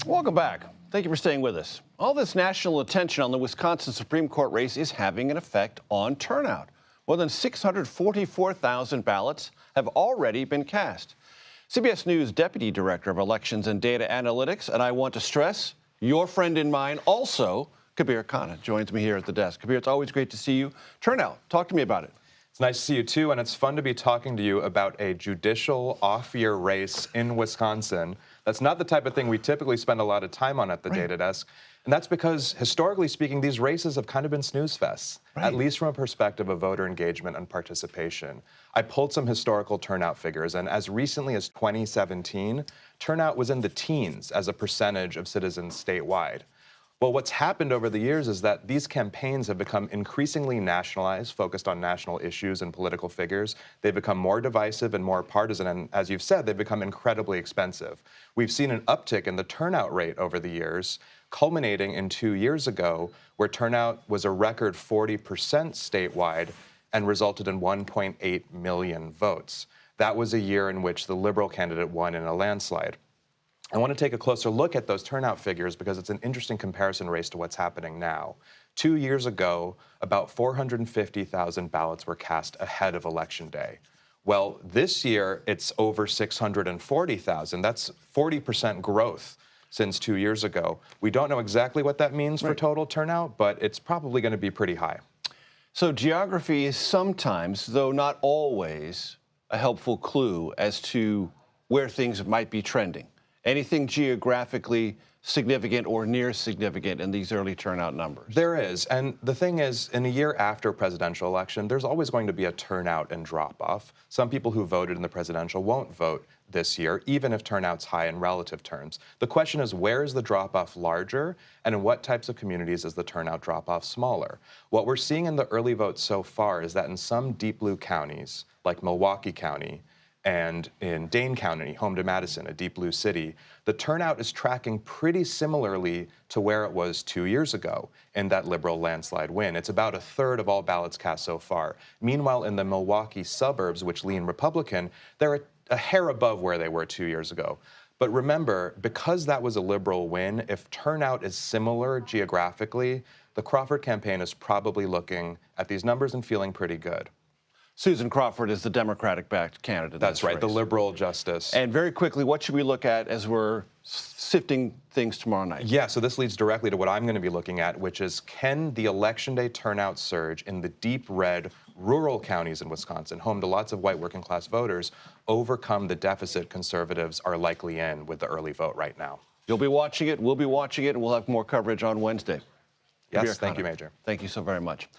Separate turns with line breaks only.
Welcome back. Thank you for staying with us. All this national attention on the Wisconsin Supreme Court race is having an effect on turnout. More than 644,000 ballots have already been cast. CBS News Deputy Director of Elections and Data Analytics, and I want to stress, your friend and mine also, Kabir Khanna, joins me here at the desk. Kabir, it's always great to see you. Turnout, talk to me about it.
It's nice to see you, too, and it's fun to be talking to you about a judicial off-year race in Wisconsin. That's not the type of thing we typically spend a lot of time on at the data desk, and that's because, historically speaking, these races have kind of been snooze fests, at least from a perspective of voter engagement and participation. I pulled some historical turnout figures, and as recently as 2017, turnout was in the teens as a percentage of citizens statewide. Well, what's happened over the years is that these campaigns have become increasingly nationalized, focused on national issues and political figures. They've become more divisive and more partisan, and as you've said, they've become incredibly expensive. We've seen an uptick in the turnout rate over the years, culminating in 2 years ago, where turnout was a record 40% statewide and resulted in 1.8 million votes. That was a year in which the Liberal candidate won in a landslide. I want to take a closer look at those turnout figures because it's an interesting comparison race to what's happening now. 2 years ago, about 450,000 ballots were cast ahead of Election Day. Well, this year, it's over 640,000. That's 40% growth since 2 years ago. We don't know exactly what that means for total turnout, but it's probably going to be pretty high.
So geography is sometimes, though not always, a helpful clue as to where things might be trending. Anything geographically significant or near significant in these early turnout numbers?
There is, and the thing is, in a year after a presidential election, there's always going to be a turnout and drop-off. Some people who voted in the presidential won't vote this year, even if turnout's high in relative terms. The question is, where is the drop-off larger, and in what types of communities is the turnout drop-off smaller? What we're seeing in the early votes so far is that in some deep blue counties, like Milwaukee County, and in Dane County, home to Madison, a deep blue city, the turnout is tracking pretty similarly to where it was 2 years ago in that Liberal landslide win. It's about a third of all ballots cast so far. Meanwhile, in the Milwaukee suburbs, which lean Republican, they're a hair above where they were 2 years ago. But remember, because that was a Liberal win, if turnout is similar geographically, the Crawford campaign is probably looking at these numbers and feeling pretty good.
Susan Crawford is the Democratic-backed candidate.
That's right,
race.
the liberal justice.
And very quickly, what should we look at as we're sifting things tomorrow night?
Yeah, so this leads directly to what I'm going to be looking at, which is, can the Election Day turnout surge in the deep red rural counties in Wisconsin, home to lots of white working-class voters, overcome the deficit conservatives are likely in with the early vote right now?
You'll be watching it, we'll be watching it, and we'll have more coverage on Wednesday.
Yes, thank you, Major.
Thank you so very much.